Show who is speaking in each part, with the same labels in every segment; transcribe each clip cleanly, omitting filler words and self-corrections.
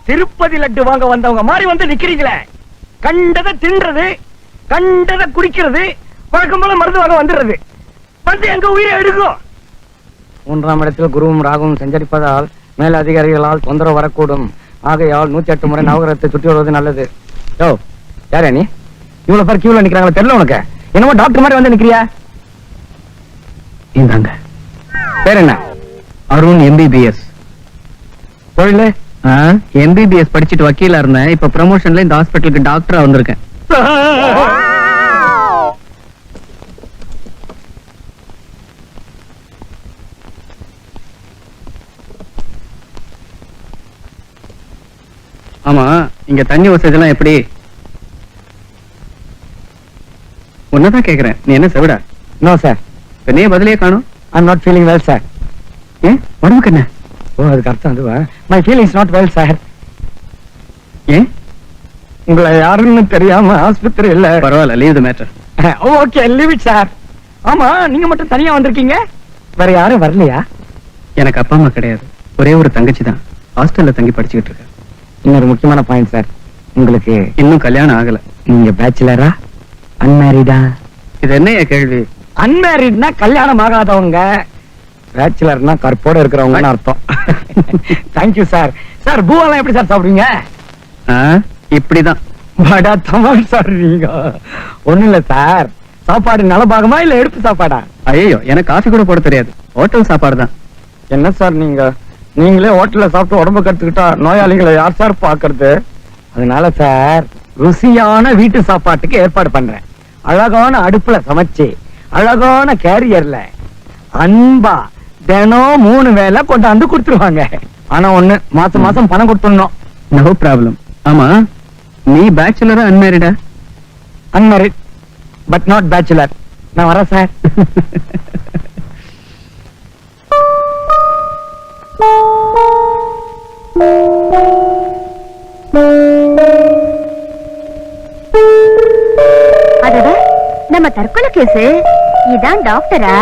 Speaker 1: திருப்பதி லட்டு வாங்க வந்தவங்க மாதிரி வந்து நிக்கிறீங்களே. கண்டதை தின்றது, கண்டதை குடிக்கிறது, வழக்கம் போல மருந்து வாங்க வந்துடுறது. வந்து எங்க உயிரை எடுக்கும். 3ஆம் இடத்தில் குருவும் ராகுவும் சஞ்சரிப்பதால் மேல் அதிகாரிகளால் தொந்தரவு வரக்கூடும். ஆகையால் 108 முறை நவகிரகத்தை சுற்றி வருவது நல்லது. யோ, யாரா நீ? இவ்வளவு பேர் கியூல நிக்கிறாங்களா தெரியல உனக்கு? என்னமோ டாக்டர் மாதிரி வந்து நிக்கிறியா? இந்தாங்க. பேர் என்ன?
Speaker 2: அருண் MBBS.
Speaker 1: தொழில்
Speaker 2: MBBS படிச்சுட்டு வக்கீலா இருந்தேன். இப்ப ப்ரமோஷன்ல இந்த ஹாஸ்பிட்டலுக்கு டாக்டரா வந்திருக்கேன். ஆமா, இங்க தண்ணி வசதி எல்லாம் எப்படி? உன்னதான் கேக்குறேன், நீ என்ன செவிடா?
Speaker 1: No sir.
Speaker 2: நீ பதிலே காணும்.
Speaker 1: I'm not feeling well sir.
Speaker 2: ஏன் உடம்புக்கு என்ன?
Speaker 1: ஓ, அதுக்கு அர்த்தம் அதுவா? My feeling is not well sir.
Speaker 2: ஏன்?
Speaker 1: உங்களை யாருன்னு தெரியாம ஆஸ்பத்திரி இல்ல.
Speaker 2: பரவாயில்ல, leave the matter.
Speaker 1: Okay, leave it sir. ஆமா, நீங்க மட்டும் தனியா வந்திருக்கீங்க, வேற யாரும் வரலையா?
Speaker 2: எனக்கு அப்பா அம்மா கிடையாது, ஒரே ஒரு தங்கச்சி தான். ஹாஸ்டல்ல தங்கி படிச்சுக்கிட்டு இருக்கேன்.
Speaker 1: இன்னொரு முக்கியமான பாயிண்ட் சார், உங்களுக்கு
Speaker 2: இன்னும் கல்யாணம் ஆகல.
Speaker 1: நீங்க பேச்சுலரா அன்மேரிடா?
Speaker 2: இது என்னைய கேள்வி?
Speaker 1: அன்மேரிட்னா கல்யாணம் ஆகாதவங்க, பேச்சுலர்னா கற்போட இருக்கிறவங்கன்னு அர்த்தம். Thank you sir. சார், பூவெல்லாம் எப்படி சார் சாப்பிடுவீங்க?
Speaker 2: இப்படிதான்.
Speaker 1: படா தமால் சார் நீங்க. ஒண்ணும் இல்ல சார், சாப்பாடு நலபாகமா இல்ல எடுப்பு சாப்பாடா?
Speaker 2: ஐயோ, எனக்கு காஃபி கூட போட தெரியாது, ஹோட்டல் சாப்பாடு தான்.
Speaker 1: என்ன சார் நீங்களே ஹோட்டல்ல சாப்பிட்டு உடம்பு கத்துக்கிட்டா நோயாளிகளை யார் சார் பாக்குறது? அதனால சார், ருசியான வீட்டு சாப்பாட்டுக்கு ஏற்பாடு பண்றேன். அழகான அடுப்புல சமைச்சு, அழகான கேரியர்ல அன்பா தினம் 3 வேளை கொண்டாந்து கொடுத்துருவாங்க. ஆனா ஒண்ணு, மாசம் மாசம் பணம் கொடுத்துடணும்.
Speaker 2: No problem. ஆமா, நீ பேச்சுலரா அன்மேரிடா?
Speaker 1: Unmarried but not bachelor. நான் வரேன் சார்.
Speaker 3: அடடா, நம்ம தற்கொலை கேஸ். இதான் டாக்டரா?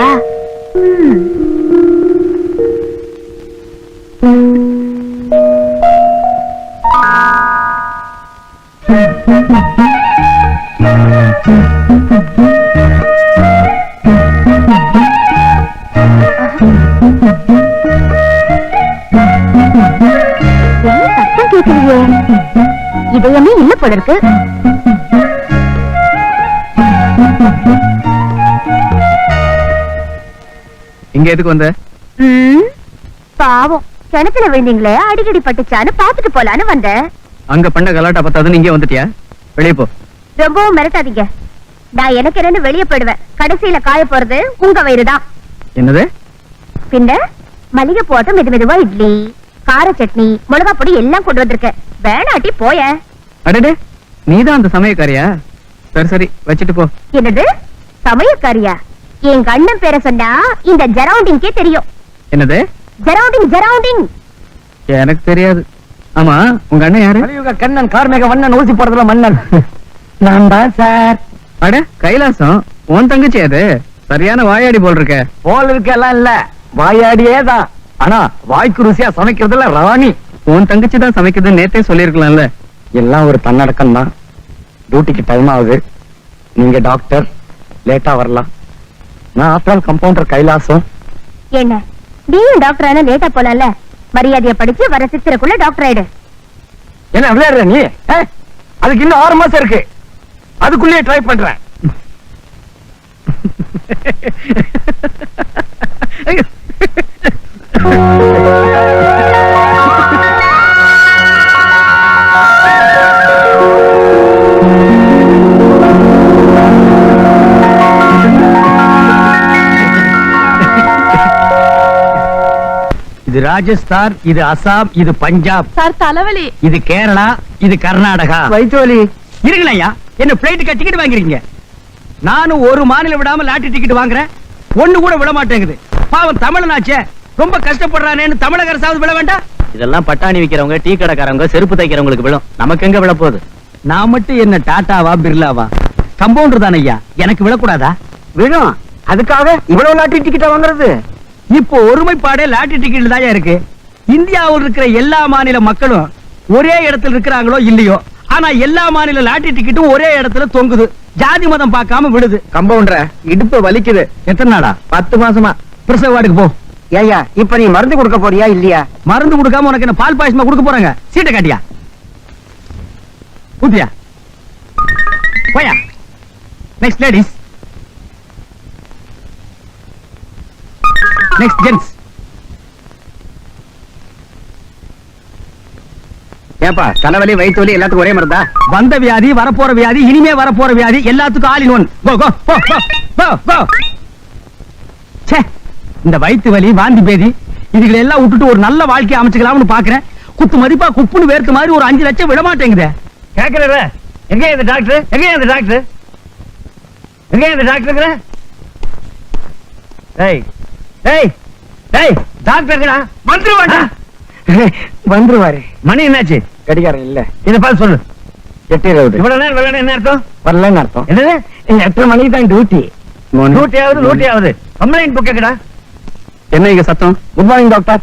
Speaker 3: சத்தம் கேட்கலையே, இதயமே இல்ல போல இருக்கு.
Speaker 2: இங்க எதுக்கு வந்த?
Speaker 3: பாவம், கிணத்துல விழுந்தீங்களே, அடிக்கடி பட்டுச்சான்னு பாத்துட்டு போலான்னு வந்தேன்.
Speaker 2: அங்க பண்ண கலாட்டா பத்தாதுன்னு இங்கே வந்துட்டியா? வெளியே போ.
Speaker 3: ரொம்பவும் மிரட்டாதீங்க. நான் எனக்கு என்னன்னு வெளியே போயிடுவேன். கடைசியில காய போறது உங்க வயிறுதான்.
Speaker 2: என்னது?
Speaker 3: பின்ன மல்லிகை போட்டு மெது மெதுவா இட்லி, கார சட்னி, மிளகா பொடி எல்லாம் கொண்டு வந்திருக்கேன். வேணாட்டி போய.
Speaker 2: அடடே, நீதான் அந்த சமயக்காரியா? சரி சரி, வச்சுட்டு போ.
Speaker 3: என்னது சமயக்காரியா? என் கண்ணன் பேரை சொன்னா இந்த ஜரவுண்டிங்கே தெரியும்.
Speaker 2: என்னது?
Speaker 3: ஜரவுண்டிங் ஜரவுண்டிங்.
Speaker 2: எனக்கு தெரியாது. ஆமா, உங்க அண்ணன் யாரு?
Speaker 1: கலியுக கண்ணன், கார்மேக வண்ணன், ஊசி போடுறதுல மன்னன். நான் தான் சார்.
Speaker 2: அட கைலாசம், உன் தங்கச்சி அது. சரியான வாயாடி போல் இருக்க.
Speaker 1: போல் இருக்கெல்லாம் இல்ல, வாயாடியே தான். ஆனா வாய்க்கு ருசியா சமைக்கிறதுல ராணி.
Speaker 2: உன் தங்கச்சி தான் சமைக்குதுன்னு நேத்தே சொல்லிருக்கலாம்ல.
Speaker 1: எல்லாம் ஒரு தன்னடக்கம் தான். டியூட்டிக்கு டைம் ஆகுது. நீங்க டாக்டர், லேட்டா வரலாம். நான் ஆஃப்டர் ஆல் கம்பவுண்டர் கைலாசம்.
Speaker 3: என்ன நீயும் டாக்டர் ஆனா லேட்டா போலாம்ல? மரியாதையை படிச்சு வர சித்திரக்குள்ள டாக்டர் ஆயிடு.
Speaker 1: என்ன விளையாடுற நீ? அதுக்கு இன்னும் 6 மாசம் இருக்கு. அதுக்குள்ளேயே ட்ரை பண்றேன். இது ராஜஸ்தான், இது அசாம், இது பஞ்சாப்.
Speaker 3: சார் தலைவலி.
Speaker 1: இது கேரளா, இது கர்நாடகா.
Speaker 2: வயிற்றுவலி
Speaker 1: இருக்குங்கய்யா. என்ன பிளைட்டுக்கு டிக்கெட் வாங்குறீங்க? நானும் ஒரு மாநிலம் விடாம லாட்டரி டிக்கெட் வாங்குறேன், ஒண்ணு கூட விட மாட்டேங்குது. பாவம் தமிழனாச்சே, ரொம்ப கஷ்டப்படுறானேன்னு தமிழக அரசாவது விட வேண்டாம்.
Speaker 2: இதெல்லாம் பட்டாணி விக்கிறவங்க, டீ கடைக்காரங்க, செருப்பு தைக்கிறவங்களுக்கு விழும். நமக்கு எங்க விழ போகுது?
Speaker 1: நான் மட்டும் என்ன டாட்டாவா பிர்லாவா? கம்பவுண்டர் தானே ஐயா, எனக்கு விழக்கூடாதா? விழும். அதுக்காக இவ்வளவு லாட்டரி டிக்கெட்டா வாங்குறது? இப்போ ஒருமைப்பாடே லாட்டரி டிக்கெட் தான் இருக்கு. இந்தியாவில் இருக்கிற எல்லா மாநில மக்களும் ஒரே இடத்துல இருக்கிறாங்களோ இல்லையோ, ஆனா எல்லா மாநில லாட்டரி டிக்கெட்டும் ஒரே இடத்துல தொங்குது. ஜாதி மதம் பார்க்காம விடுது.
Speaker 2: கம்பவுண்டர இடுப்பு வலிக்குது.
Speaker 1: எத்தனை நாளா?
Speaker 2: 10 மாசமா.
Speaker 1: பிரசவ வார்டுக்கு போ.
Speaker 2: ஏயா இப்ப நீ மருந்து கொடுக்க போறியா இல்லையா?
Speaker 1: மருந்து கொடுக்காம உனக்கு என்ன பால் பாயசமா கொடுக்க போறாங்க? சீட்டை காட்டியா? ஊத்தியா? போயா. Next ladies. Next gents.
Speaker 2: ஏப்பா தலைவலி வயிற்று வலி எல்லாத்துக்கும் ஒரே மருந்தா?
Speaker 1: வந்த வியாதி, வரப்போற வியாதி, இனிமே வரப்போற வியாதி எல்லாத்துக்கும் ஆல் இன் ஒன். கோ கோ கோ கோ கோ. ச்சே, இந்த வயிற்று வலி, வாந்தி பேதி இதுகளை எல்லாம் விட்டுட்டு ஒரு நல்ல வாழ்க்கையை அமைச்சுக்கலாம்னு பாக்குறேன். குத்து மதிப்பா குப்புன்னு வேர்த்து மாதிரி ஒரு 5 லட்சம் விட மாட்டேங்குதே. கேக்குறல எங்க இந்த டாக்டர்? எங்க இந்த டாக்டர்? எங்க இந்த டாக்டர்? டேய் டேய் டேய், டாக்டர்டா வந்துருவாடா.
Speaker 2: வந்துருவாரு.
Speaker 1: மணி என்னாச்சு?
Speaker 2: கடிகாரம் இல்ல.
Speaker 1: இத பார்த்து சொல்லு.
Speaker 2: 8:20.
Speaker 1: இவ்வளவு நேரம் வரலன்னு என்ன அர்த்தம்?
Speaker 2: வரலன்னு அர்த்தம்.
Speaker 1: என்னது?
Speaker 2: 8:30 மணிக்கு தான் டியூட்டி.
Speaker 1: லூட்டியாவது கம்ப்ளைண்ட் புக் கேக்குடா.
Speaker 2: என்ன இங்க சத்தம்? Good morning doctor.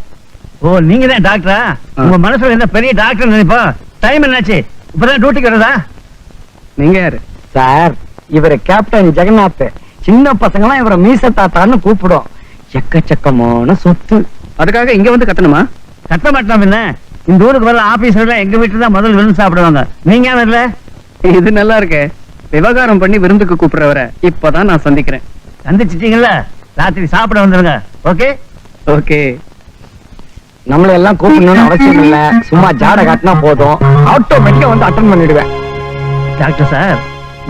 Speaker 1: ஓ, நீங்க தான் டாக்டரா? உங்க மனசுல என்ன பெரிய டாக்டர் நினைப்பா? டைம் என்னாச்சு? இப்பதான் டியூட்டிக்கு வரதா?
Speaker 2: நீங்க யாரு?
Speaker 4: சார், இவரு கேப்டன் ஜெகநாத். சின்ன பசங்களாம் இவரை மீச தாத்தான்னு கூப்பிடும். எக்கச்சக்கமான சொத்து.
Speaker 2: அதுக்காக இங்க வந்து கட்டணுமா?
Speaker 1: கட்ட மாட்டோம். என்ன இந்த ஊருக்கு வர ஆபீஸ்ல எங்க வீட்டுல தான் முதல் விருந்து சாப்பிடுவாங்க. நீங்க ஏன் வரல?
Speaker 2: இது நல்லா இருக்கே. விவகாரம் பண்ணி விருந்துக்கு கூப்பிடுறவரை இப்பதான் நான் சந்திக்கிறேன்.
Speaker 1: சந்திச்சிட்டீங்கல்ல, ராத்திரி சாப்பிட வந்துருங்க. Okay
Speaker 2: okay.
Speaker 4: நம்மள எல்லாம் கூப்பிடணும்னு அவசியம் இல்ல. சும்மா ஜாட காட்டினா போதும், ஆட்டோமேட்டிக்கா வந்து அட்டன் பண்ணிடுவேன்.
Speaker 1: டாக்டர் சார்,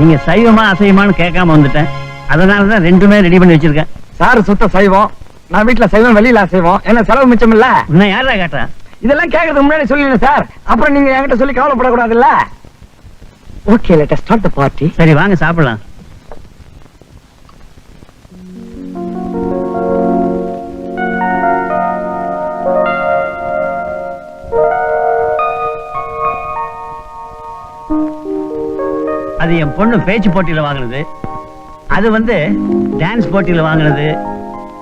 Speaker 1: நீங்க சைவமா அசைவமான்னு கேட்காம வந்துட்டேன். அதனாலதான் ரெண்டுமே ரெடி பண்ணி வச்சிருக்கேன்.
Speaker 4: சார் சுத்த சைவம், நான் வீட்டுல சைவம், வெளியில அசைவம். என்ன செலவு மிச்சம் இல்ல?
Speaker 1: இன்னும் யாரா கேட்டா?
Speaker 4: இதெல்லாம் கேட்கறதுக்கு முன்னாடி சொல்லிடுங்க சார். அப்புறம் நீங்க என்கிட்ட சொல்லி கவலைப்படக்கூடாதுல்ல. Okay, let us start the party.
Speaker 1: சரி வாங்க சாப்பிடலாம். அது என் பொண்ணு பேச்சு போட்டியில வாங்கினது. அது வந்து டான்ஸ் போட்டியில வாங்கினது.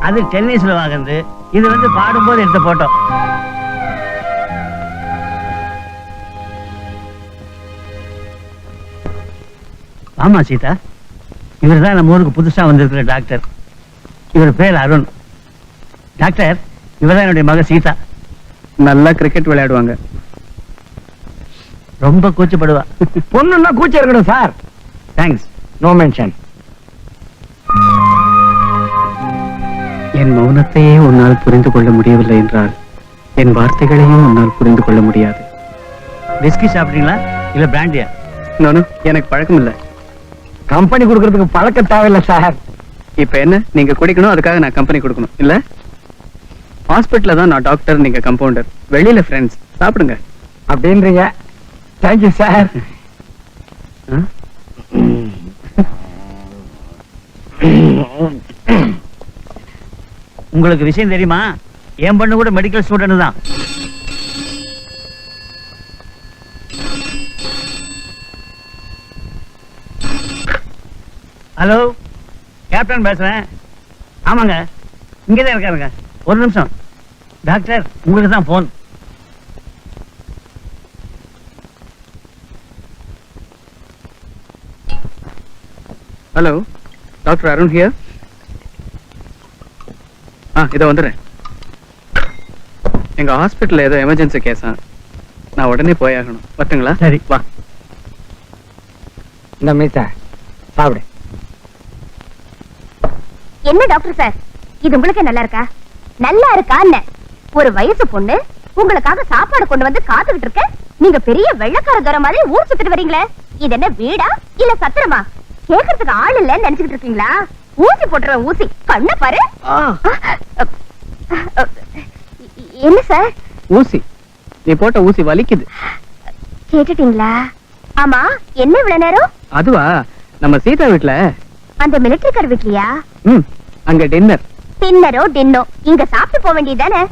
Speaker 1: அது டென்னிஸ்ல வாங்கினது. இது வந்து பாடும்போது எடுத்த போட்டோ. ஆமா சீதா, இவர் தான் நம்ம ஊருக்கு புதுசா வந்திருக்கிற டாக்டர். இவர் பேர் அருண். டாக்டர், இவர் தான் என்னுடைய மக சீதா.
Speaker 2: நல்லா கிரிக்கெட் விளையாடுவாங்க.
Speaker 1: ரொம்ப கூச்சப்படுவா.
Speaker 4: பொண்ணுன்னா கூச்சம் இருக்கணும் சார்.
Speaker 1: தேங்க்ஸ்.
Speaker 4: No mention.
Speaker 2: என் மௌனத்தையே உன்னால் புரிந்து கொள்ள முடியவில்லை என்றால் என் வார்த்தைகளையும் உன்னால் புரிந்து கொள்ள முடியாது.
Speaker 1: விஸ்கி சாப்பிட்டீங்களா இல்ல பிராண்டியா?
Speaker 2: நானும் எனக்கு பழக்கம் இல்ல.
Speaker 4: கம்பெனி கொடுக்கறதுக்கு பழக்கம் தேவையில்லை சார்.
Speaker 2: இப்ப என்ன, நீங்க குடிக்கணும், அதுக்காக நான் கம்பெனி கொடுக்கணும் இல்ல? ஹாஸ்பிட்டல்ல தான் நான் டாக்டர், நீங்க கம்பவுண்டர். வெளியில ஃப்ரெண்ட்ஸ். சாப்பிடுங்க
Speaker 4: அப்படின்றீங்க. Thank you sir.
Speaker 1: உங்களுக்கு விஷயம் தெரியுமா? என் பொண்ணு கூட மெடிக்கல் ஸ்டூடெண்ட் தான். ஹலோ, கேப்டன் பேசுறேன். ஆமாங்க, இங்கதான் இருக்காருங்க. ஒரு நிமிஷம். டாக்டர், உங்களுக்கு தான் phone.
Speaker 2: Hello, doctor Arun here. இதை வந்துடுறேன். எங்க ஹாஸ்பிட்டல்ல ஏதோ எமர்ஜென்சி கேஸா, நான் உடனே போயாகணும். வரட்டுங்களா?
Speaker 1: சரி
Speaker 2: வா.
Speaker 4: இந்த மீசா சாப்பிடு.
Speaker 3: என்ன டாக்டர் சார், இது உங்களுக்கு நல்லா இருக்கா? நல்லா இருக்கா? என்ன ஒரு வயசு பொண்ணு உங்களுக்காக சாப்பாடு கொண்டு வந்து காத்துக்கிட்டு இருக்க, நீங்க பெரிய வெள்ளக்கார தர மாதிரி ஊர் சுத்திட்டு வரீங்களே. இது என்ன வீடா இல்ல சத்திரமா? கேக்குறதுக்கு ஆள் இல்லன்னு நினைச்சுக்கிட்டு இருக்கீங்களா? ஊசி போட்டுருவேன், ஊசி. கண்ண பாரு. என்ன சார்?
Speaker 2: ஊசி? நீ போட்ட ஊசி வலிக்குது.
Speaker 3: கேட்டுட்டீங்களா? ஆமா, என்ன இவ்வளவு நேரம்?
Speaker 2: அதுவா, நம்ம சீதா வீட்டுல.
Speaker 3: அந்த மிலிட்டரி கார் வீட்லயா?
Speaker 2: அங்க டின்னர்.
Speaker 3: டின்னரோ டின்னோ, இங்க சாப்பிட்டு போக வேண்டியதானே?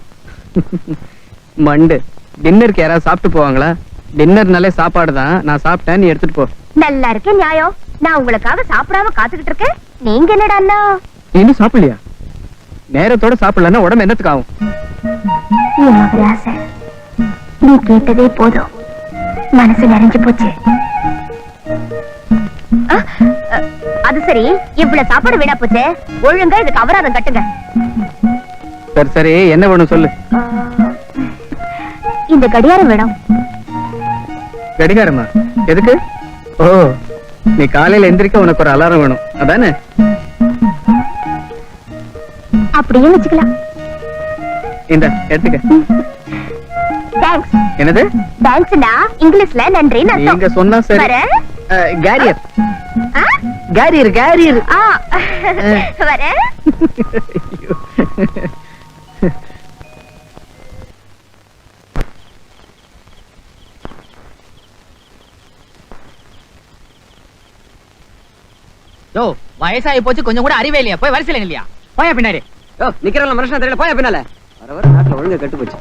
Speaker 2: மண்டு, டின்னருக்கு யாராவது சாப்பிட்டு போவாங்களா? டின்னர்னாலே சாப்பாடு தான். நான் சாப்பிட்டேன், நீ எடுத்துட்டு போ.
Speaker 3: நல்லா இருக்கு நியாயம். நான் உங்களுக்காக சாப்பிடாம காத்துக்கிட்டு இருக்கேன், நீங்க என்னடா?
Speaker 2: நீ இன்னும் சாப்பிடலையா? நேரத்தோட சாப்பிடலன்னா உடம்பு என்னத்துக்கு ஆகும்?
Speaker 3: நீ கேட்டதே போதும். மனசு நிறைஞ்சு போச்சு. அது சரி, இவ்வளவு சாப்பாடு வீணா போச்சு. ஒழுங்கா இதுக்கு அபராதம் கட்டுங்க.
Speaker 2: சரி சரி, என்ன வேணும் சொல்லு.
Speaker 3: இந்த கடியாரம் வேணும்.
Speaker 2: கடிகாரமா? எதுக்கு? ஓ, நீ காலையில எந்திரிக்க உனக்கு ஒரு அலாரம் வேணும் அதானே?
Speaker 3: அப்படியே வச்சுக்கலாம்.
Speaker 2: இந்த எடுத்துக்க.
Speaker 3: தேங்க்ஸ்.
Speaker 2: என்னது?
Speaker 3: தேங்க்ஸ்னா இங்கிலீஷ்ல நன்றின்னு அர்த்தம்.
Speaker 2: நீங்க சொன்னா சரி.
Speaker 3: வரேன்.
Speaker 2: கேரியர்
Speaker 3: ஆ?
Speaker 2: Carrier carrier.
Speaker 3: ஆ, வரேன்.
Speaker 5: யோ, வயசாகி போச்சு, கொஞ்சம் கூட அறிவே இல்லையா? போய் வரிசையில இல்லையா? போயா பின்னாடி.
Speaker 1: யோ, நிக்கிறவங்க மனுஷன் தெரியல, போயா பின்னால. வர வர நாட்டுல ஒழுங்கா கெட்டு போச்சு.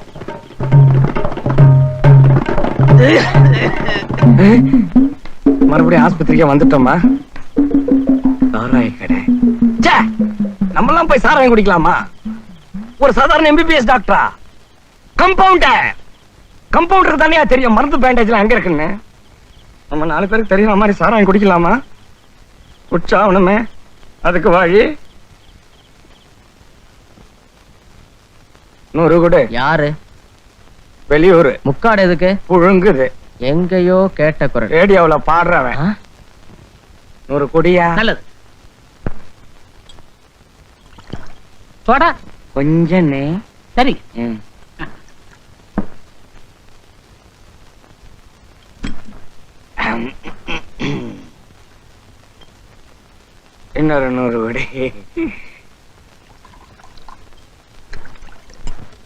Speaker 1: மறுபடியும் ஆஸ்பத்திரிக்கே வந்துட்டோமா? சாராய கடை. ச்சே, நம்மலாம் போய் சாராயம் குடிக்கலாமா? ஒரு சாதாரண எம்பிபிஎஸ் டாக்டரா? கம்பவுண்டருக்கு தானே தெரியும் மருந்து பேண்டேஜ்ல அங்க இருக்குன்னு. நம்ம 4 பேருக்கு தெரியுற மாதிரி சாராயம் குடிக்கலாமா? உற்சாகணுமே, அதுக்கு வழி 100 கூட.
Speaker 5: யாரு?
Speaker 1: வெளியூர்.
Speaker 5: முக்காடு எதுக்கு?
Speaker 1: புழுங்குது.
Speaker 5: எங்கேயோ கேட்ட குரல்.
Speaker 1: ரேடியோவுல பாடுறவன். 100 கொடியா?
Speaker 5: நல்லது. சோடா
Speaker 1: கொஞ்சம்
Speaker 5: சரி.
Speaker 1: இன்னொரு 100 கொடி.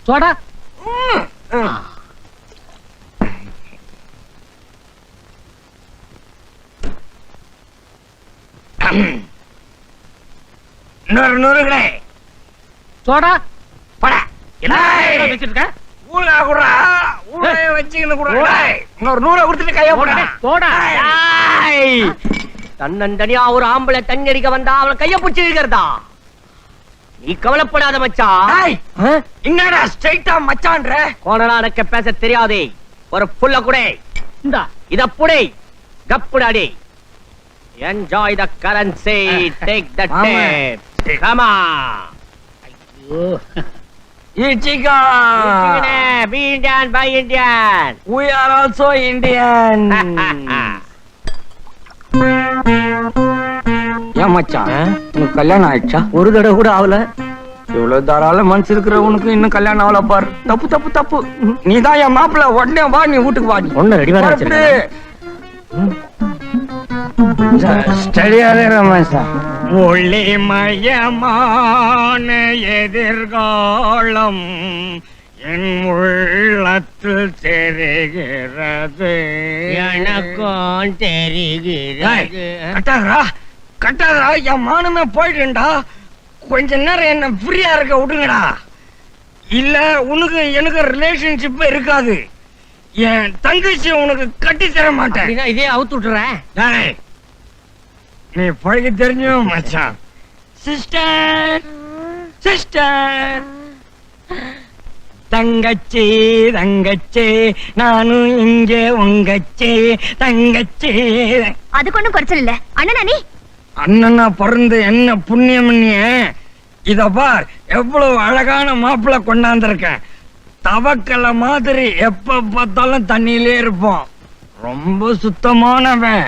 Speaker 5: சோடா
Speaker 1: இன்னொரு 100 கொடி.
Speaker 5: சோடா
Speaker 1: படா.
Speaker 5: வச்சிருக்க
Speaker 1: ஊழா குடுறா, ஊழைய வச்சுக்கின்னு குடுறா. இன்னொரு 100 கொடுத்துட்டு கைய போடா.
Speaker 5: சோடா.
Speaker 6: தன்னந்தனியா ஒரு ஆம்பளை தண்ணி அடிக்க வந்தா அவளை கைய பிடிச்சி இழுக்கிறதா? நீ கவலைப்படாத மச்சான்.
Speaker 1: என்னடா ஸ்ட்ரைட்டா மச்சான்ற?
Speaker 6: கோணலா எனக்கு பேச தெரியாதே. ஒரு புல்ல குடே.
Speaker 5: இந்தா
Speaker 6: இத புடே. கப்புடாடி. Enjoy the currency. Take the tape. Come on.
Speaker 1: Ichika.
Speaker 6: Be Indian, by Indian.
Speaker 1: We are also Indian. ஏன் மச்சான், உனக்கு கல்யாணம் ஆயிடுச்சா?
Speaker 6: ஒரு தடவை கூட ஆகல.
Speaker 1: இவ்வளவு தாராள மனசு இருக்கிறவனுக்கு இன்னும் கல்யாணம் ஆகல பாரு. தப்பு தப்பு தப்பு. நீதான் என் மாப்பிள்ள. உடனே வா, நீ வீட்டுக்கு வா.
Speaker 6: ஒண்ணு ரெடி பண்ண
Speaker 1: ஸ்டடியாவே ரமேஷா. ஒளிமயமான எதிர்காலம் என் உள்ளத்தில் தெரிகிறது.
Speaker 6: எனக்கும் தெரிகிறது.
Speaker 1: கட்டாதரா கட்டாதரா, என் மானமே போயிடுண்டா. கொஞ்ச நேரம் என்ன ஃப்ரீயா இருக்க விடுங்கடா. இல்ல உனக்கு எனக்கு ரிலேஷன்ஷிப் இருக்காது. என் தங்கச்சி உனக்கு கட்டி தர மாட்டேன்.
Speaker 6: இதே அவுத்து விட்டுறேன்.
Speaker 1: நீ பழகி தெரிஞ்சோ மச்சான். சிஸ்டர் சிஸ்டர், தங்கச்சி தங்கச்சி, நானும் இங்கே உங்கச்சி தங்கச்சி.
Speaker 3: அதுக்கு ஒண்ணும் குறைச்சல் இல்ல. அண்ணனா நீ?
Speaker 1: அண்ணனா பிறந்து என்ன புண்ணியம் பண்ணிய? இத பார், எவ்வளவு அழகான மாப்பிள்ள கொண்டாந்துருக்கேன். தவக்கல மாதிரி எப்ப பார்த்தாலும் தண்ணியிலே இருப்போம். ரொம்ப சுத்தமானவன்.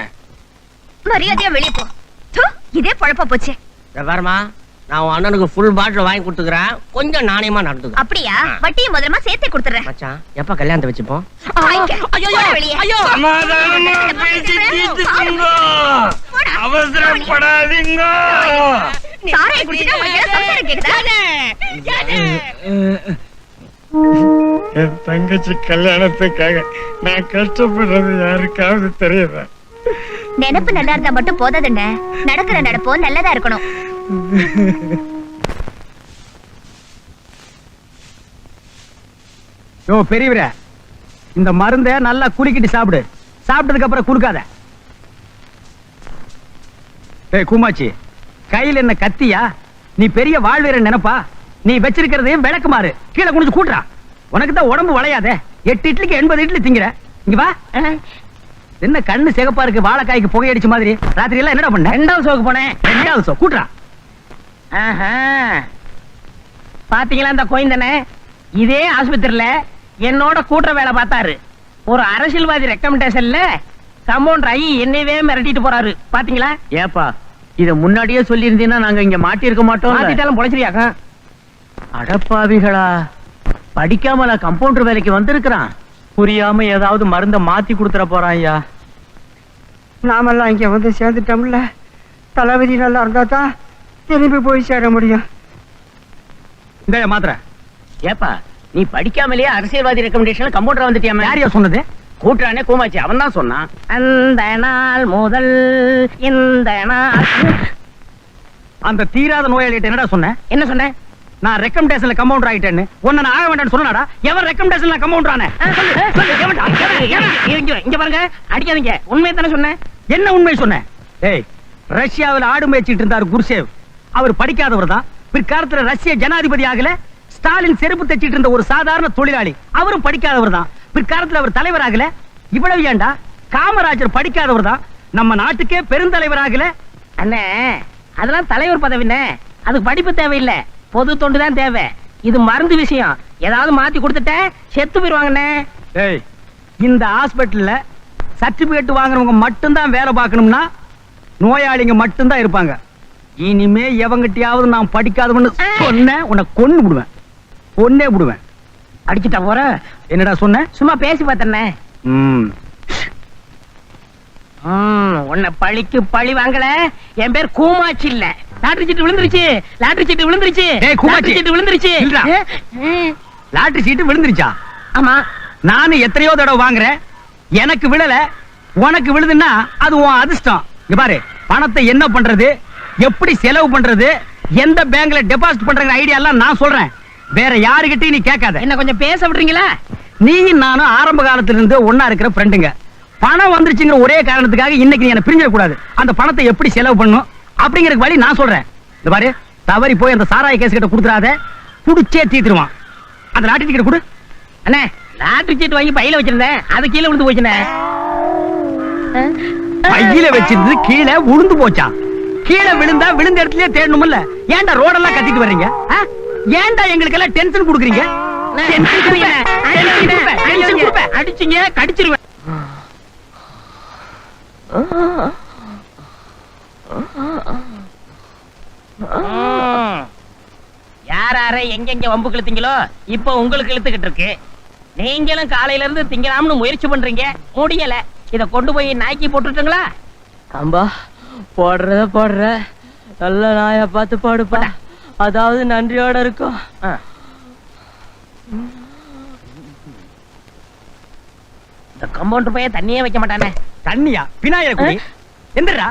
Speaker 3: மரியாதையா வெளியே போ. தூ, இதே பொழப்பா போச்சு.
Speaker 6: வரமா, நான் உன் அண்ணனுக்கு ஃபுல் பாட்டில் வாங்கி கொடுத்துக்கிறேன். கொஞ்சம் நாணயமா நடந்துக்க.
Speaker 3: அப்படியா? வட்டியும் முதலமா சேர்த்தே கொடுத்துறேன்.
Speaker 6: மச்சான், எப்ப கல்யாணத்தை வச்சுப்போம்?
Speaker 1: சமாதானமா பேசி தீர்த்துக்குங்க. அவசரப்படாதீங்க.
Speaker 3: சாராய குடிச்சிட்டா உங்களுக்கு சம்சாரம் கேக்குதா?
Speaker 1: என் தங்கச்சி கல்யாணத்துக்காக நான் கஷ்டப்படுறது யாருக்காவது தெரியுதா?
Speaker 3: நினைப்பு நல்லா இருந்தா மட்டும் போதாதுண்ணே. நடக்கிற நடப்போ நல்லதா இருக்கணும்.
Speaker 5: யோ பெரியவரே, இந்த மருந்த நல்லா குலுக்கிட்டு சாப்பிடு. சாப்பிட்டதுக்கு அப்புறம் குலுக்காத. ஏய் கூமாச்சி, கையில என்ன கத்தியா? நீ பெரிய வாழ்வீரன் நினைப்பா? நீ வச்சிருக்கிறதையும் விளக்குமாறு கீழே குனிஞ்சு கூட்டுறா. உனக்கு தான் உடம்பு வளையாதே. 8 இட்லிக்கு 80 இட்லி திங்கிற. இங்க வா. என்ன கண்ணு சிகப்பா இருக்கு, வாழைக்காய்க்கு புகை அடிச்ச மாதிரி. ராத்திரி எல்லாம் என்னடா பண்ண?
Speaker 1: 2வது ஷோக்கு போனேன்.
Speaker 5: 2வது ஷோ கூட்டுறா.
Speaker 1: ஆஹா. பாத்தீங்களா இந்த கோயந்தனே, இதே ஆஸ்பத்திரியில என்னோட கூட்டுற வேலை பார்த்தாரு. ஒரு அரசியல்வாதி ரெக்கமெண்டேஷன்ல கம்பவுண்டர் ஆகி என்னையவே மிரட்டிட்டு போறாரு. பாத்தீங்களா?
Speaker 5: ஏப்பா இத முன்னாடியே சொல்லி இருந்தீங்கன்னா நாங்க இங்க மாட்டி இருக்க மாட்டோம்.
Speaker 1: மாத்திட்டாலும் பொழைச்சிரியாக்கா.
Speaker 5: அடப்பாவிகளா, படிக்காமல கம்பவுண்டர் வேலைக்கு வந்திருக்கிறான். புரியாம ஏதாவது மருந்த மாத்தி கொடுத்துற போறான் ஐயா.
Speaker 4: நாமெல்லாம் இங்க வந்து சேர்ந்துட்டோம்ல, தளபதி நல்லா இருந்தா தான் திரும்பி போய் சேர முடியும்.
Speaker 5: இந்த மாத்திர.
Speaker 1: ஏப்பா நீ படிக்காமலேயே அரசியல்வாதி ரெக்கமெண்டேஷன்ல கம்பவுண்டர் வந்துட்டியாம?
Speaker 5: யாரையா சொன்னது?
Speaker 1: கூட்டுறானே கூமாச்சி, அவன் தான் சொன்னான். அந்த நாள் முதல் இந்த நாள்.
Speaker 5: அந்த தீராத நோயாளிகிட்ட என்னடா சொன்னேன்?
Speaker 1: என்ன சொன்னேன்?
Speaker 5: நான் ரெக்கமெண்டேஷன்ல கம்பவுண்டர் ஆயிட்டேன்னு. உன்னை நான் ஆக வேண்டாம்னு சொன்னடா. எவன் ரெக்கமெண்டேஷன்ல கம்பவுண்டர் ஆனே?
Speaker 1: இங்க பாருங்க, அடிக்காதீங்க. உண்மையை தானே சொன்னேன்.
Speaker 5: என்ன உண்மை சொன்னேன்? ஏய், ரஷ்யாவில் ஆடு மேய்ச்சிட்டு இருந்தார் குருசேவ். அவர் படிக்காதவர் தான். பிற்காலத்துல ரஷ்ய ஜனாதிபதி ஆகல. ஸ்டாலின் செருப்பு தைச்சிட்டு இருந்த ஒரு சாதாரண தொழிலாளி, அவரும் படிக்காதவர் தான். பிற்காலத்துல அவர் தலைவர் ஆகல. இவ்வளவு ஏண்டா, காமராஜர் படிக்காதவர் தான். நம்ம நாட்டுக்கே பெருந்தலைவர் ஆகல.
Speaker 1: அண்ணே, அதெல்லாம் தலைவர் பதவினே, அதுக்கு படிப்பு தேவையில்லை, பொது தொண்டு தான் தேவை. இது மருந்து விஷயம். ஏதாவது மாத்தி கொடுத்துட்ட செத்து போயிருவாங்கண்ணே.
Speaker 5: ஏய், இந்த ஹாஸ்பிடல்ல சர்டிபிகேட் வாங்குறவங்க மட்டும்தான் வேலை பார்க்கணும்னா நோயாளிங்க மட்டும்தான் இருப்பாங்க. இனிமே எவங்கிட்டயாவது நான் படிக்காதவன்னு சொன்னேன், உன்னை கொன்னு விடுவேன். கொன்னே விடுவேன்.
Speaker 1: அடிச்சுட்டா போற.
Speaker 5: என்னடா சொன்ன?
Speaker 1: சும்மா பேசி பார்த்தனே. உன்னை பழிக்கு பழி வாங்கல. என் பேர் கூமாச்சி இல்ல. லாட்டரி சீட்டு விழுந்துருச்சு. லாட்டரி சீட்டு விழுந்துருச்சு.
Speaker 5: ஏய், கூமாச்சி.
Speaker 1: லாட்டரி சீட்டு விழுந்துருச்சு.
Speaker 5: இல்லடா. லாட்டரி சீட்டு விழுந்துருச்சா?
Speaker 1: ஆமா.
Speaker 5: நானும் எத்தனையோ தடவை வாங்குறேன். எனக்கு விழல, உனக்கு விழுதுன்னா அது உன் அதிர்ஷ்டம். இங்க பாரு, பணத்தை என்ன பண்றது, எப்படி செலவு பண்றது, எந்த பேங்க்ல டெபாசிட் பண்ற ஐடியா எல்லாம் நான் சொல்றேன். வேற யாருகிட்டயும் நீ கேட்காத.
Speaker 1: என்ன கொஞ்சம் பேச விடுறீங்களா?
Speaker 5: நீயும் நானும் ஆரம்ப காலத்துல இருந்து ஒன்னா இருக்கிற ஃப்ரெண்டுங்க. பணம் வந்துருச்சுங்கிற ஒரே காரணத்துக்காக இன்னைக்கு நீ என்ன பிரிஞ்சிட கூடாது. அந்த பணத்தை எப்படி செலவு பண்ணும் அப்படிங்கிற வழி நான் சொல்றேன். இந்த பாரு, தவறி போய் அந்த சாராய கேஸ் கிட்ட கொடுத்துறாத, குடிச்சே தீத்துருவான். அந்த லாட்டரி டிக்கெட் கொடு.
Speaker 1: அண்ணே, லாட்டரி சீட்டு வாங்கி பையில வச்சிருந்தேன், அது கீழே விழுந்து போச்சுண்ணே.
Speaker 5: பையில வச்சிருந்து கீழே விழுந்து போச்சா? கீழே விழுந்தா விழுந்த இடத்துலயே தேடணும்ல. ஏன்டா ரோடெல்லாம் கத்திட்டு வர்றீங்க? ஏன்டா எங்களுக்கு எல்லாம் டென்ஷன் கொடுக்குறீங்க?
Speaker 1: அடிச்சீங்க, கடிச்சிருவேன். யார எங்கெங்க வம்பு கிழத்தீங்களோ இப்ப உங்களுக்கு இழுத்துக்கிட்டு இருக்கு. நீங்களும் காலையில இருந்து திங்கலாம்னு முயற்சி பண்றீங்க, முடியல. இத கொண்டு போய் நாய்க்கு போட்டுட்டுங்களா?
Speaker 7: அம்பா, போடுற நல்ல நாயா பார்த்து பாடுப்பா. அதாவது நன்றியோட இருக்கும்.
Speaker 1: இந்த கம்பவுண்டர் போய் தண்ணியே வைக்க மாட்டானே.
Speaker 5: தண்ணியா? பினாயில குடி. எந்திரா.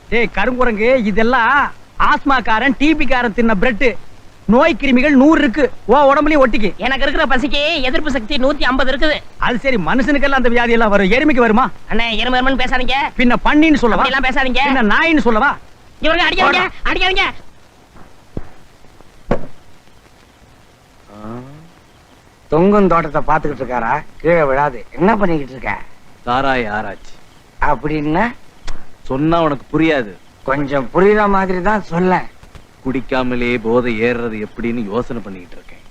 Speaker 5: டேய் கருங்குரங்கு, இதெல்லாம் ஆஸ்மாக்காரன் டிபி காரன் தின்ன பிரெட். நோய் கிருமிகள் 100 இருக்கு. ஓ உடம்புலயே ஒட்டிக்கு.
Speaker 1: எனக்கு இருக்கிற பசிக்கு எதிர்ப்பு சக்தி 150 இருக்குது.
Speaker 5: அது சரி, மனுஷனுக்கெல்லாம் அந்த வியாதி எல்லாம் வரும், எருமைக்கு வருமா?
Speaker 1: அண்ணே, எருமன்னு பேசாதீங்க.
Speaker 5: பின்ன பண்ணின்னு சொல்லவா?
Speaker 1: எல்லாம் பேசாதீங்க.
Speaker 5: பின்ன நாயின்னு சொல்லவா?
Speaker 1: இவங்க அடிக்காதீங்க, அடிக்காதீங்க.
Speaker 4: தொங்கும் தோட்டத்தை பாத்துக்கிட்டு இருக்காரா? கீழே விழாது. என்ன பண்ணிக்கிட்டு இருக்க?
Speaker 8: சாராய ஆராய்ச்சி.
Speaker 4: அப்படின்னா
Speaker 8: சொன்னா உனக்கு புரியாது.
Speaker 4: கொஞ்சம் புரியுற மாதிரி தான் சொல்ல.
Speaker 8: குடிக்காமலே போதை ஏறுறது எப்படின்னு யோசனை பண்ணிக்கிட்டு இருக்கேன்.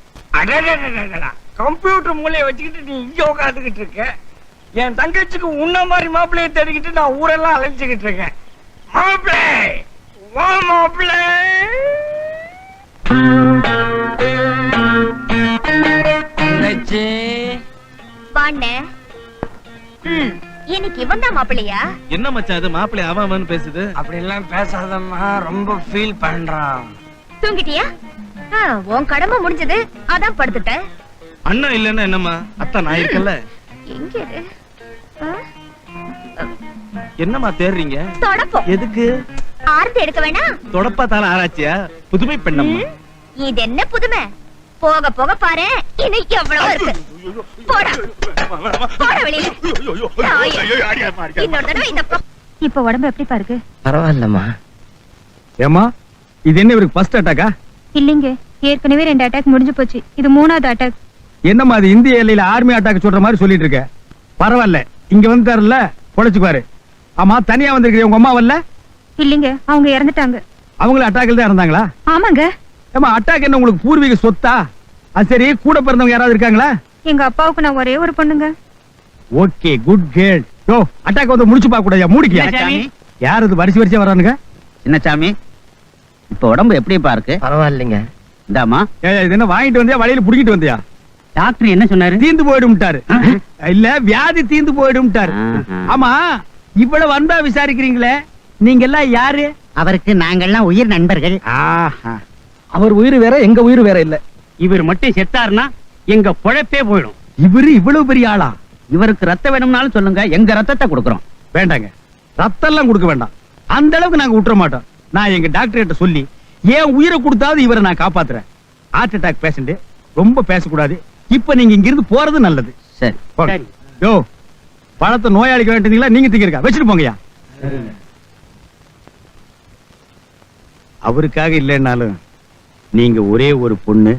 Speaker 4: கம்ப்யூட்டர் மூலையை வச்சுக்கிட்டு நீ இங்க உட்காந்துக்கிட்டு இருக்க. என் தங்கச்சிக்கு உன்ன மாதிரி மாப்பிள்ளைய தேடிக்கிட்டு நான் ஊரெல்லாம் அலைஞ்சுக்கிட்டு இருக்கேன். மாப்பிள்ளை, வா மாப்பிள்ளை.
Speaker 3: வாண்ணே. இன்னைக்கு இவன் தான் மாப்பிள்ளையா?
Speaker 8: என்ன மச்சான் அது மாப்பிள்ளை அவன் பேசுது?
Speaker 4: அப்படி எல்லாம் பேசாதம்மா, ரொம்ப ஃபீல் பண்றான்.
Speaker 3: தூங்கிட்டியா? உன் கடமை முடிஞ்சது, அதான் படுத்துட்டேன்.
Speaker 8: அண்ணா இல்லன்னா என்னம்மா, அத்தா நான் இருக்கல.
Speaker 3: எங்க இது?
Speaker 8: என்னம்மா தேடுறீங்க?
Speaker 3: தொடப்போம்.
Speaker 8: எதுக்கு?
Speaker 3: ஆர்த்தி எடுக்க வேணாம்.
Speaker 8: தொடப்பாத்தால ஆராய்ச்சியா? புதுமை பெண்ணம்மா.
Speaker 3: இது என்ன புதுமை? போக போக பாரு, இன்னைக்கு எவ்வளவு இருக்கு. போடா போட வெளியில. இன்னொரு தடவை இந்த இப்ப உடம்பு எப்படி பாருக்கு?
Speaker 4: பரவாயில்லம்மா.
Speaker 5: ஏமா, இது என்ன இவருக்கு ஃபர்ஸ்ட் அட்டாக்கா?
Speaker 9: இல்லைங்க, ஏற்கனவே 2 அட்டாக் முடிஞ்சு போச்சு. இது 3வது அட்டாக்.
Speaker 5: என்னம்மா அது இந்திய எல்லையில ஆர்மி அட்டாக் சொல்ற மாதிரி சொல்லிட்டு இருக்க? பரவாயில்ல, இங்க வந்துட்டாருல்ல, பொழைச்சுக்குவாரு. ஆமா, தனியா வந்திருக்கிற உங்க அம்மா வரல?
Speaker 3: இல்லைங்க, அவங்க இறந்துட்டாங்க.
Speaker 5: அவங்களும் அட்டாக்கில் தான் இருந்தாங்களா?
Speaker 3: ஆமாங்க.
Speaker 5: ஏமா, அட்டாக் என்ன உங்களுக்கு பூர்வீக சொத்தா? அது சரி, கூட பிறந்தவங்க யாராவது இருக்காங்களா?
Speaker 3: எங்க அப்பாவுக்கு நான் ஒரே ஒரு பொண்ணுங்க.
Speaker 5: Okay, good girl. Yo, attack வந்து முடிச்சு பார்க்க கூடாது, மூடிக்கியா? யார் இது வரிசை வரிசையா வரானுங்க?
Speaker 9: சின்னசாமி, இப்ப உடம்பு எப்படிப்பா இருக்கு?
Speaker 6: பரவாயில்லைங்க.
Speaker 9: இந்தாமா.
Speaker 5: இது என்ன வாங்கிட்டு வந்தியா, வழியில புடிக்கிட்டு வந்தியா?
Speaker 9: டாக்டர் என்ன சொன்னாரு?
Speaker 5: தீந்து போயிடும்ட்டாரு. இல்ல, வியாதி தீந்து போயிடும்ட்டாரு. ஆமா, இவ்வளவு அன்பா விசாரிக்கிறீங்களே, நீங்க எல்லாம் யாரு?
Speaker 9: அவருக்கு நாங்கெல்லாம் உயிர் நண்பர்கள்.
Speaker 5: அவர் உயிர் வேற, எங்க உயிர் வேற இல்ல.
Speaker 9: இவர் மட்டும் செத்தாருன்னா எங்க பொழப்பே போயிடும்.
Speaker 5: இவரு இவ்வளவு பெரிய ஆளா?
Speaker 9: இவருக்கு ரத்தம் வேணும்னாலும் சொல்லுங்க, எங்க ரத்தத்தை கொடுக்கறோம்.
Speaker 5: வேண்டாங்க, ரத்தம் எல்லாம் கொடுக்க வேண்டாம். அந்த அளவுக்கு நாங்க விட்டுற மாட்டோம். நான் எங்க டாக்டர் கிட்ட சொல்லி ஏன் உயிரை கொடுத்தாவது இவரை நான் காப்பாத்துறேன். ஹார்ட் அட்டாக் பேஷண்ட், ரொம்ப பேசக்கூடாது. இப்ப நீங்க இங்க இருந்து போறது நல்லது.
Speaker 9: சரி.
Speaker 5: போங்க. யோ, பழத்தை நோயாளிக்க வேண்டியீங்களா, நீங்க திங்கிறீங்க, வச்சுட்டு போங்கயா. அவருக்காக இல்லைன்னாலும் நீங்க ஒரே ஒரு பொண்ணு,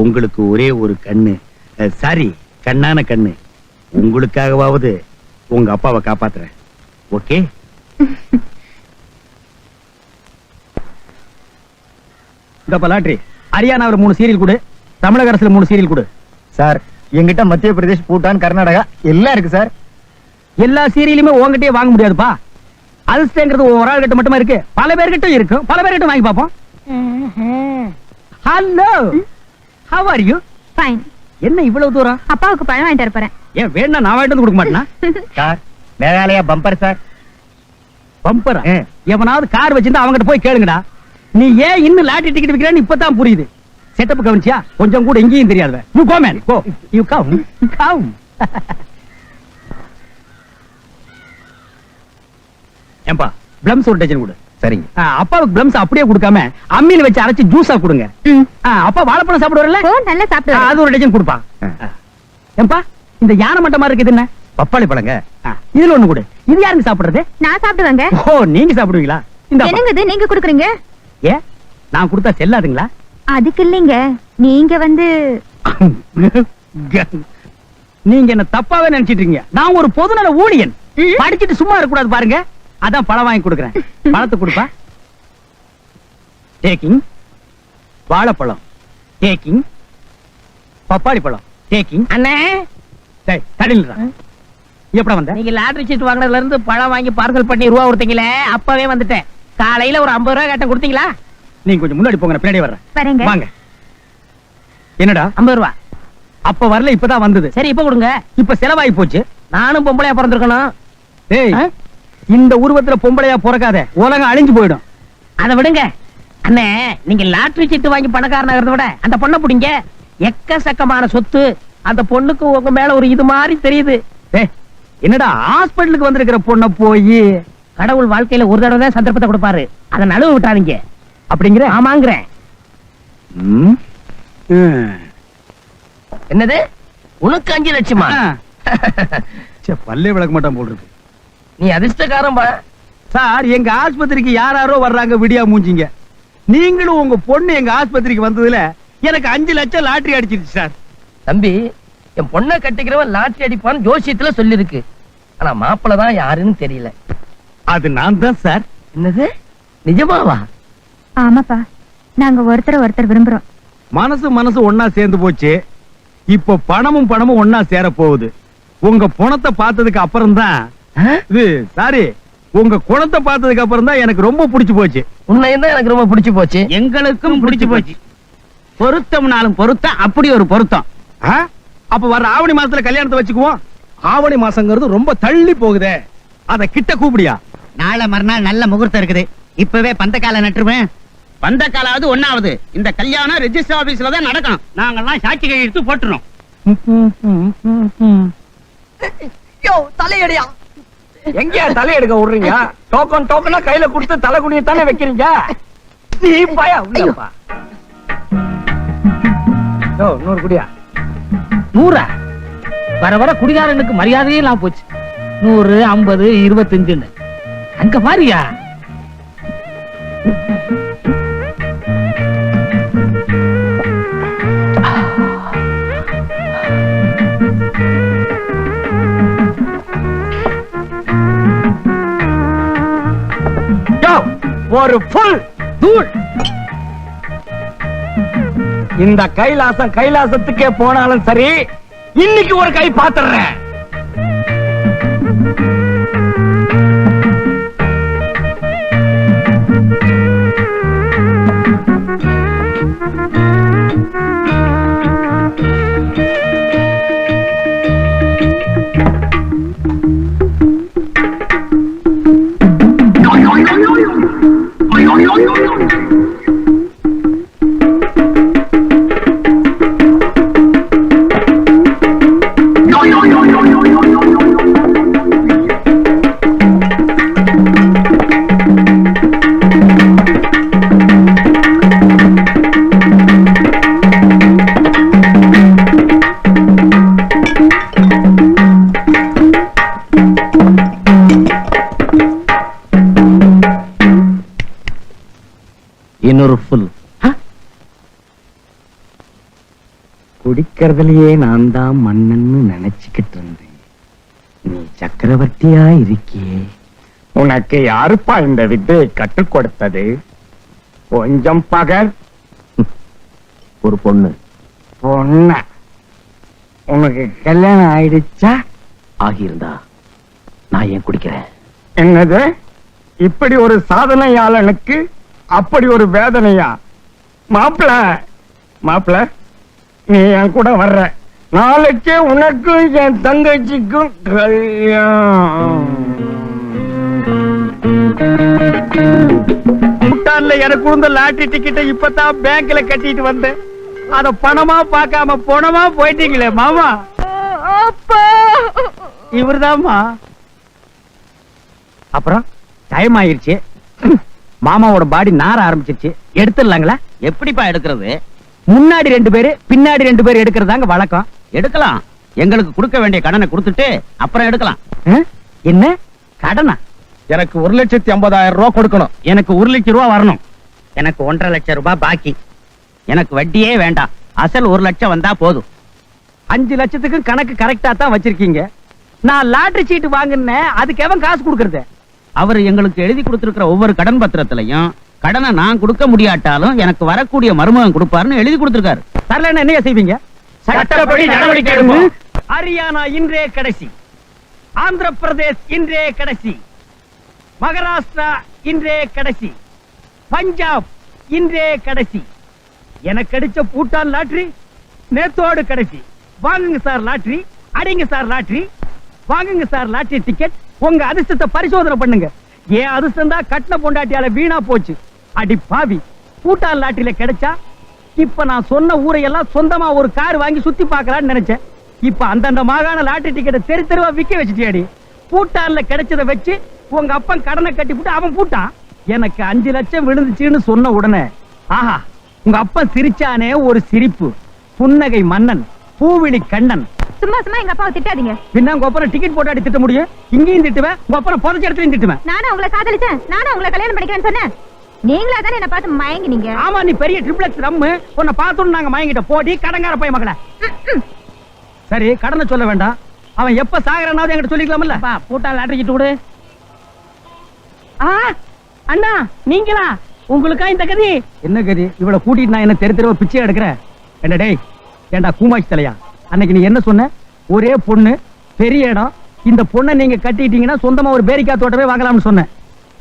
Speaker 5: உங்களுக்கு ஒரே ஒரு கண்ணு, சாரி கண்ணான கண்ணு, உங்களுக்காகவாவது உங்க அப்பாவை காப்பாத்துறேன். ஓகே? இந்த பலாட்ரி ஹரியானாவில் 3 சீரியல் கொடு, தமிழக அரசுல 3 சீரியல் கொடு.
Speaker 1: சார், எங்கிட்ட மத்திய பிரதேஷ், பூட்டான், கர்நாடகா எல்லாம் இருக்கு சார்.
Speaker 5: எல்லா சீரியலுமே உங்ககிட்டயே வாங்க முடியாதுப்பா. அதிர்ஷ்டங்கிறது ஒரு ஆள் கிட்ட மட்டுமா இருக்கு, பல பேர்கிட்ட இருக்கும். பல பேர்கிட்ட வாங்கி பாப்போம். Hello, how are you?
Speaker 3: Fine.
Speaker 5: என்ன இவ்வளவு தூரம்?
Speaker 3: அப்பாவுக்கு பழம் வாங்கிட்டு இருப்பேன்.
Speaker 5: ஏன் வேணா நான் வாங்கிட்டு வந்து கொடுக்க மாட்டேனா?
Speaker 1: Sir, Meghalaya bumper sir.
Speaker 5: பம்பரா? எவனாவது கார் வச்சிருந்தா அவங்ககிட்ட போய் கேளுங்கடா. நீ ஏன் இன்னும் லாட்டரி டிக்கெட் விக்கிறேன்னு இப்பதான் புரியுது. செட்டப் கவனிச்சியா? கொஞ்சம் கூட எங்கேயும் தெரியாது. You go man, go. You come come. ஏம்பா, பிளம்ஸ் ஒரு டஜன் கொடு.
Speaker 1: சரிங்க.
Speaker 5: அப்பாவுக்கு பிளம்ஸ் அப்படியே கொடுக்காம அம்மியில வச்சு அரைச்சு ஜூஸா கொடுங்க. அப்பா வாழைப்பழம் சாப்பிடுவார்ல?
Speaker 3: ஓ, நல்லா சாப்பிடுவாரு.
Speaker 5: அது ஒரு டஜன் கொடுப்பா. ஏம்பா, இந்த யானை மட்டமா இருக்குது என்ன?
Speaker 1: பப்பாளி பழங்க.
Speaker 5: இதுல ஒண்ணு கொடு. இது யாருங்க சாப்பிடுறது?
Speaker 3: நான் சாப்பிடுவேங்க.
Speaker 5: ஓ, நீங்க சாப்பிடுவீங்களா? இந்த
Speaker 3: என்னங்க இது நீங்க குடுக்குறீங்க?
Speaker 5: ஏ, நான் கொடுத்தா செல்லாதுங்களா?
Speaker 3: அதுக்கு இல்லைங்க, நீங்க வந்து
Speaker 5: நீங்க என்ன தப்பாவே நினைச்சிட்டு இருக்கீங்க. நான் ஒரு பொதுநல ஊழியன். படிச்சிட்டு சும்மா இருக்க கூடாது பாருங்க. அதான் பழம் வாங்கி கொடுக்குறேன். பழத்தை கொடுப்பா. டேக்கிங். வாழைப்பழம் டேக்கிங். பப்பாளி பழம் டேக்கிங்.
Speaker 7: அண்ணே,
Speaker 5: டேய், தடில்றா. எப்படா வந்த?
Speaker 7: நீங்க லாட்டரி சீட் வாங்கினதுல இருந்து பழம் வாங்கி பார்சல் பண்ணி ரூபா கொடுத்தீங்களே, அப்பவே வந்துட்டேன். காலையில ஒரு 50 ரூபா கேட்டேன், கொடுத்தீங்களா?
Speaker 5: நீங்க கொஞ்சம் முன்னாடி போங்க, நான் பின்னாடி வர்றேன்.
Speaker 3: வரேங்க.
Speaker 5: வாங்க. என்னடா
Speaker 7: 50 ரூபா.
Speaker 5: அப்ப வரல, இப்பதான் வந்தது.
Speaker 7: சரி, இப்ப கொடுங்க.
Speaker 5: இப்ப செலவாயி போச்சு.
Speaker 7: நானும் பொம்பளையா பிறந்திருக்கணும்.
Speaker 5: டேய், இந்த உருவத்துல பொம்பளையா பிறக்காத, உலகம் அழிஞ்சு போயிடும்.
Speaker 7: அதை விடுங்க அண்ணே. நீங்க லாட்டரி சீட்டு வாங்கி பணக்காரனாகிறத விட அந்த பொண்ணை பிடிங்க. எக்கச்சக்கமான சொத்து. அந்த பொண்ணுக்கு உங்க மேல ஒரு இது மாதிரி தெரியுது.
Speaker 5: டேய், என்னடா ஹாஸ்பிடலுக்கு வந்திருக்கிற பொண்ண போய்
Speaker 7: கடவுள் வாழ்க்கையில ஒரு தடவை தான் சந்தர்ப்பத்தை கொடுப்பாரு. அதை நழுவ விட்டாதீங்க.
Speaker 5: அப்படிங்கிற?
Speaker 7: ஆமாங்கிறேன். என்னது, உனக்கு 5 லட்சமா?
Speaker 5: பல்லே விளக்க மாட்டான் போல் இருக்கு.
Speaker 7: நீ அதிர்ஷ்டக்காரன் பா.
Speaker 5: சார், எங்க ஆஸ்பத்திரிக்கு யாராரோ வர்றாங்க விடியா மூஞ்சிங்க. நீங்களும் உங்க பொண்ணு எங்க ஆஸ்பத்திரிக்கு வந்ததுல எனக்கு 5 லட்சம் லாட்டரி அடிச்சிருச்சு சார்.
Speaker 6: தம்பி, என் பொண்ணை கட்டிக்கிறவன் லாட்டரி அடிப்பான்னு ஜோசியத்துல சொல்லி இருக்கு. ஆனா மாப்பிள்ள தான் யாருன்னு தெரியல.
Speaker 5: அது நான் தான் சார்.
Speaker 6: என்னது, நிஜமாவா?
Speaker 3: ஆமாப்பா, நாங்க ஒருத்தர் விரும்புறோம்.
Speaker 5: மனசு ஒன்னா சேர்ந்து போச்சு. இப்போ பணமும் ஒன்னா சேர போகுது. உங்க பணத்தை பார்த்ததுக்கு அப்புறம் தான் இது, சாரி, உங்க குணத்தை பார்த்ததுக்கு அப்புறம் தான் எனக்கு ரொம்ப பிடிச்சு போச்சு.
Speaker 6: உன்னையும் தான் எனக்கு ரொம்ப பிடிச்சு போச்சு.
Speaker 9: எங்களுக்கும் பிடிச்சு போச்சு. பொருத்தம்னாலும் பொருத்தம், அப்படி ஒரு பொருத்தம்.
Speaker 5: அப்ப வர ஆவணி மாசத்துல கல்யாணத்தை வச்சுக்குவோம். ஆவணி மாசங்கிறது ரொம்ப தள்ளி போகுதே, அத கிட்ட கூப்பிடியா?
Speaker 9: நாளை மறுநாள் நல்ல முகூர்த்தம் இருக்குது. இப்பவே பந்தக்கால நட்டுருவேன். பந்தக்காலாவது ஒண்ணாவது. இந்த கல்யாணம் ரெஜிஸ்டர் ஆபீஸ்ல தான் நடக்கணும். நாங்கெல்லாம் சாட்சி கையெழுத்து போட்டுறோம்.
Speaker 6: யோ, தலையடியா.
Speaker 4: எங்கயா தலையெடுக்க விடுறீங்க? டோக்கனா கையில கொடுத்து தலைகுனிய தானே வைக்கிறீங்க. நீ பாயா உள்ளப்பா. யோ, 100 குடியா?
Speaker 7: 100? வர வர குடிகாரனுக்கு மரியாதையே எல்லாம் போச்சு. 100, 50, 25. அங்க பாரியா.
Speaker 4: ஒரு புல் தூள். இந்த கைலாசம் கைலாசத்துக்கே போனாலும் சரி, இன்னைக்கு ஒரு கை பாத்துறேன்.
Speaker 5: இன்னொரு ஃபுல். குடிக்கிறதுலயே நான் தான் மன்னன்னு நினைச்சுக்கிட்டு இருந்தேன். நீ சக்கரவர்த்தியா இருக்கியே.
Speaker 4: உனக்கு யாருப்பா இந்த வித்தையை கற்றுக் கொடுத்தது? கொஞ்சம் பகல்.
Speaker 5: ஒரு பொண்ணு.
Speaker 4: பொண்ண உனக்கு கல்யாணம் ஆயிடுச்சா?
Speaker 5: ஆகியிருந்தா நான் ஏன் குடிக்கிறேன்?
Speaker 4: என்னது, இப்படி ஒரு சாதனையாளனுக்கு அப்படி ஒரு வேதனையா? மாப்பிள மாப்பிள, நீ என் கூட வர்ற. நாளைக்கே உனக்கும் என் தங்கச்சிக்கும் கல்யாணம்.
Speaker 5: பூட்டான்ல எனக்கு இருந்த லாட்டரி டிக்கெட்டை இப்பதான் பேங்க்ல கட்டிட்டு வந்தேன். அத பணமா பார்க்காம பணமா போயிட்டீங்களே மாமா. இவர்தாம்மா. அப்புறம் டைம் ஆயிருச்சு. மாமாவோட பாடி நார ஆரம்பிச்சிருச்சு. எடுத்துடலாங்களா?
Speaker 9: எப்படிப்பா எடுக்கிறது?
Speaker 5: முன்னாடி 2 பேரு பின்னாடி 2 பேர் எடுக்கிறதாங்க வழக்கம்.
Speaker 9: எடுக்கலாம். எங்களுக்கு கொடுக்க வேண்டிய கடனை கொடுத்துட்டு அப்புறம் எடுக்கலாம்.
Speaker 5: என்ன கடனா?
Speaker 4: எனக்கு 1,50,000 ரூபாய் கொடுக்கணும்.
Speaker 5: எனக்கு 1 லட்சம் ரூபாய் வரணும். எனக்கு 1.5 லட்சம் ரூபாய் பாக்கி.
Speaker 9: எனக்கு வட்டியே வேண்டாம். அசல் 1 லட்சம் வந்தா போதும்.
Speaker 5: 5 லட்சத்துக்கு கணக்கு கரெக்டா தான் வச்சிருக்கீங்க. நான் லாட்டரி சீட்டு வாங்கினேன், அதுக்கு எவன் காசு கொடுக்கறது?
Speaker 9: அவர் எங்களுக்கு எழுதி கொடுத்திருக்கிற ஒவ்வொரு கடன் பத்திரத்திலையும் கடனை நான் கொடுக்க முடியாட்டாலும் எனக்கு வரக்கூடிய மருமகன் கொடுப்பாருன்னு எழுதி கொடுத்திருக்காரு.
Speaker 5: தரலன்னா என்ன செய்வீங்க?
Speaker 4: சட்டப்படி நடவடிக்கை எடுப்போம்.
Speaker 5: ஹரியானா இன்றே கடைசி, ஆந்திர பிரதேஷ் இன்றே கடைசி, மகாராஷ்டிரா இன்றே கடைசி, பஞ்சாப் இன்றே கடைசி. எனக்கு அடிச்ச பூட்டான் லாட்டரி நேத்தோடு கடைசி. வாங்குங்க சார் லாட்டரி, அடிங்க சார் லாட்டரி, வாங்குங்க சார் லாட்டரி டிக்கெட். உங்க அதிர்ஷ்டத்தை பரிசோதனை பண்ணுங்க. ஏன் அதிர்ஷ்டம் தான் கட்டின பொண்டாட்டியால வீணா போச்சு. அடி பாவி, பூட்டான் லாட்டரியில கிடைச்சா இப்ப நான் சொன்ன ஊரையெல்லாம் சொந்தமா ஒரு கார் வாங்கி சுத்தி பார்க்கலான்னு நினைச்சேன். இப்ப அந்தந்த மாகாண லாட்டரி டிக்கெட்டை தெரு தெருவா விக்க வச்சுட்டியாடி. பூட்டான்ல கிடைச்சதை வச்சு உங்க அப்பன் கடனை கட்டி போட்டு அவன் பூட்டான். எனக்கு 5 லட்சம் விழுந்துச்சுன்னு சொன்ன உடனே ஆஹா, உங்க அப்பன் சிரிச்சானே ஒரு சிரிப்பு. புன்னகை மன்னன், பூவிழி கண்ணன்.
Speaker 3: சும்மா சும்மா எங்க அப்பாவை திட்டாதீங்க.
Speaker 5: பின்ன உங்க அப்பனை டிக்கெட் போட்டாடி திட்ட முடியும்? இங்கேயும் திட்டுவேன், உங்க அப்பனை புதைச்ச இடத்துலயும் திட்டுவேன்.
Speaker 3: நானும் உங்களை காதலிச்சேன், நானும் உங்களை கல்யாணம் பண்ணிக்கிறேன்னு சொன்னேன். நீங்களா தானே என்ன பார்த்து மயங்கினீங்க.
Speaker 5: ஆமா, நீ பெரிய ட்ரிப்ளெக்ஸ் ரம்மு. உன்னை பார்த்தோன்னு நாங்க மயங்கிட்ட போடி கடங்கார போய் மகள. சரி, கடனை சொல்ல வேண்டாம். அவன் எப்ப சாகரனாவது என்கிட்ட சொல்லிக்கலாம்ல.
Speaker 7: பூட்டா லாட்டரி சீட்டு கொடு. அண்ணா நீங்களா? உங்களுக்கா இந்த கதி?
Speaker 5: என்ன கதி? இவளை கூட்டிட்டு நான் என்ன தெரு தெருவா பிச்சை எடுக்கிறேன்? என்ன டேய், ஏண்டா கூமாச்சி தலையா, அன்னைக்கு நீ என்ன சொன்ன? ஒரே பொண்ணு, பெரிய இடம், இந்த பொண்ணை நீங்க கட்டிட்டீங்கன்னா சொந்தமா ஒரு பேரிக்கா தோட்டமே வாங்கலாம்னு சொன்னேன்.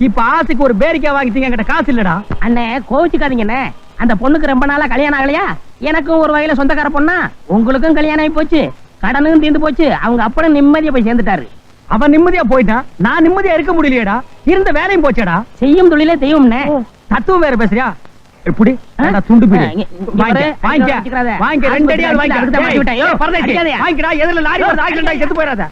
Speaker 5: இப்ப ஆசைக்கு ஒரு பேரிக்கா வாங்கிட்டீங்க, என்கிட்ட காசு இல்லடா.
Speaker 7: அண்ணே கோவிச்சுக்காதீங்கண்ணே. அந்த பொண்ணுக்கு ரொம்ப நாளா கல்யாணம் ஆகலையா? எனக்கும் ஒரு வகையில சொந்தக்கார பொண்ணா. உங்களுக்கும் கல்யாணம் ஆகி போச்சு, கடனும் தீர்ந்து போச்சு. அவங்க அப்பனும் நிம்மதியா போய் சேர்ந்துட்டாரு.
Speaker 5: அவன் நிம்மதியா போயிட்டான், நான் நிம்மதியா இருக்க முடியலையேடா. இருந்த வேலையும் போச்சேடா.
Speaker 7: செய்யும் தொழிலே தெய்வம்னே.
Speaker 5: தத்துவம் வேற பேசுறியா? எப்படி துண்டு பீடு வாங்கிக்க, வாங்கிக்க, வாங்கிக்க, 2 அடியால் வாங்கிக்க. வாங்கிக்கடா, எதிரில லாரி வருது, ஆக்சிடென்ட் ஆகி செத்து போயிடாத.